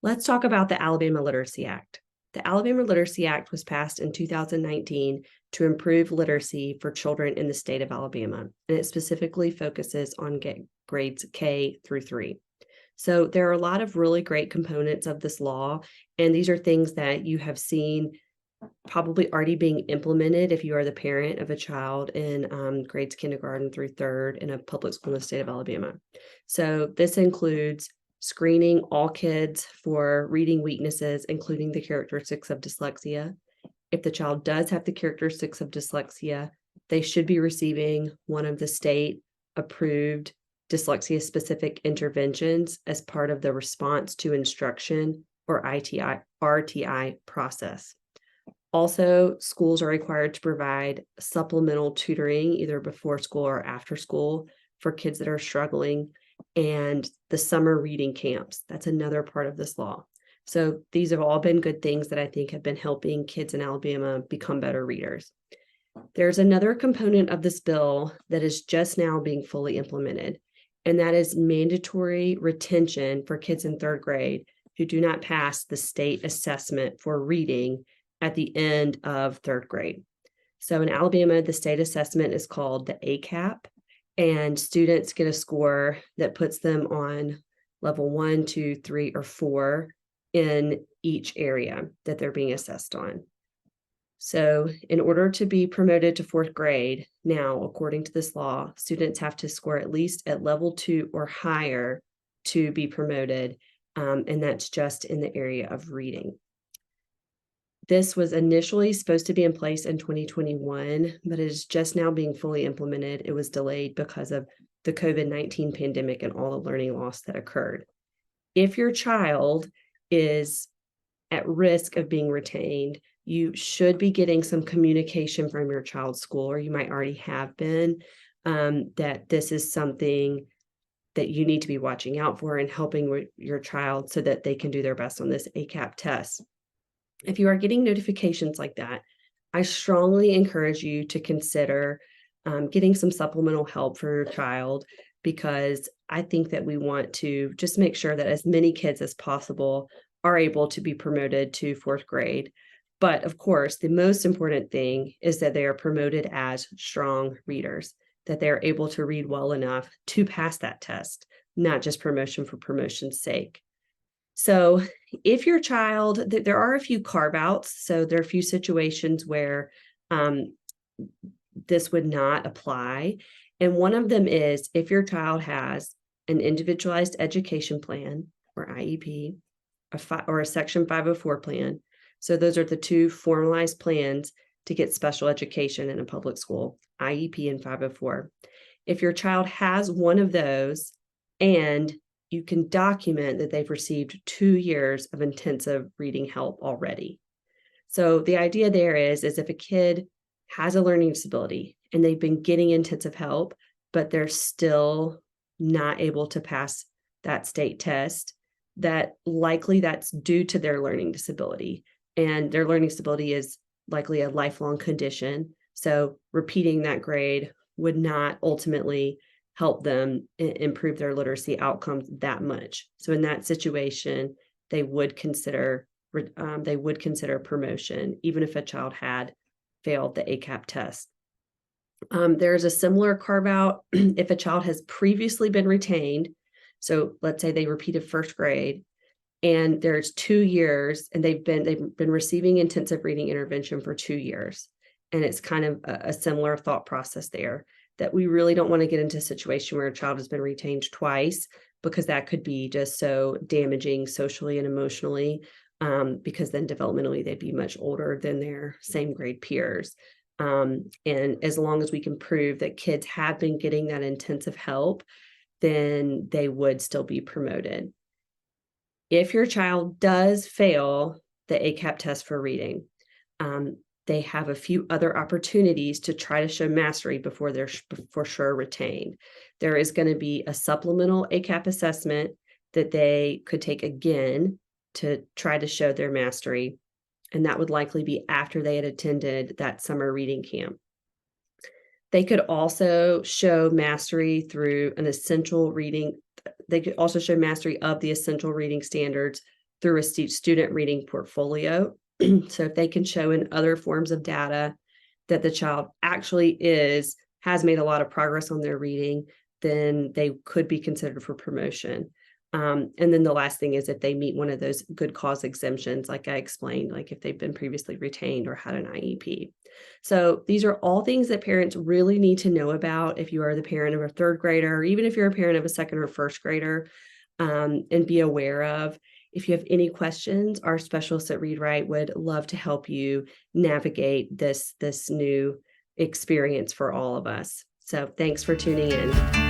Let's talk about the Alabama Literacy Act. The Alabama Literacy Act was passed in 2019 to improve literacy for children in the state of Alabama, and it specifically focuses on grades K through 3. So there are a lot of really great components of this law, and these are things that you have seen probably already being implemented if you are the parent of a child in grades kindergarten through third in a public school in the state of Alabama. So this includes screening all kids for reading weaknesses, including the characteristics of dyslexia. If the child does have the characteristics of dyslexia, they should be receiving one of the state approved dyslexia specific interventions as part of the response to instruction or RTI process. Also, schools are required to provide supplemental tutoring either before school or after school for kids that are struggling, and the summer reading camps. That's another part of this law. So these have all been good things that I think have been helping kids in Alabama become better readers. There's another component of this bill that is just now being fully implemented, and that is mandatory retention for kids in third grade who do not pass the state assessment for reading at the end of third grade. So in Alabama, the state assessment is called the ACAP, and students get a score that puts them on level 1, 2, 3, or 4 in each area that they're being assessed on. So in order to be promoted to fourth grade, now, according to this law, students have to score at least at level 2 or higher to be promoted, and that's just in the area of reading. This was initially supposed to be in place in 2021, but it is just now being fully implemented. It was delayed because of the COVID-19 pandemic and all the learning loss that occurred. If your child is at risk of being retained, you should be getting some communication from your child's school, or you might already have been, that this is something that you need to be watching out for and helping with your child so that they can do their best on this ACAP test. If you are getting notifications like that, I strongly encourage you to consider getting some supplemental help for your child, because I think that we want to just make sure that as many kids as possible are able to be promoted to fourth grade. But of course, the most important thing is that they are promoted as strong readers, that they are able to read well enough to pass that test, not just promotion for promotion's sake. So if your child, there are a few carve-outs. So there are a few situations where this would not apply. And one of them is if your child has an individualized education plan, or IEP, or a Section 504 plan. So those are the two formalized plans to get special education in a public school, IEP and 504. If your child has one of those, and you can document that they've received 2 years of intensive reading help already. So the idea there is if a kid has a learning disability and they've been getting intensive help, but they're still not able to pass that state test, that likely that's due to their learning disability. And their learning disability is likely a lifelong condition. So repeating that grade would not ultimately help them improve their literacy outcomes that much. So in that situation, they would consider promotion, even if a child had failed the ACAP test. There's a similar carve out if a child has previously been retained. So let's say they repeated first grade, and there's 2 years, and they've been receiving intensive reading intervention for 2 years, and it's kind of a similar thought process there, that we really don't want to get into a situation where a child has been retained twice, because that could be just so damaging socially and emotionally, because then developmentally they'd be much older than their same grade peers. And as long as we can prove that kids have been getting that intensive help, then they would still be promoted. If your child does fail the ACAP test for reading, they have a few other opportunities to try to show mastery before they're for sure retained. There is going to be a supplemental ACAP assessment that they could take again to try to show their mastery, and that would likely be after they had attended that summer reading camp. They could also show mastery through an essential reading. They could also show mastery of the essential reading standards through a student reading portfolio. So if they can show in other forms of data that the child actually has made a lot of progress on their reading, then they could be considered for promotion. And then the last thing is if they meet one of those good cause exemptions, like I explained, like if they've been previously retained or had an IEP. So these are all things that parents really need to know about if you are the parent of a third grader, or even if you're a parent of a second or first grader, and be aware of. If you have any questions, our specialists at Read Write would love to help you navigate this new experience for all of us. So thanks for tuning in.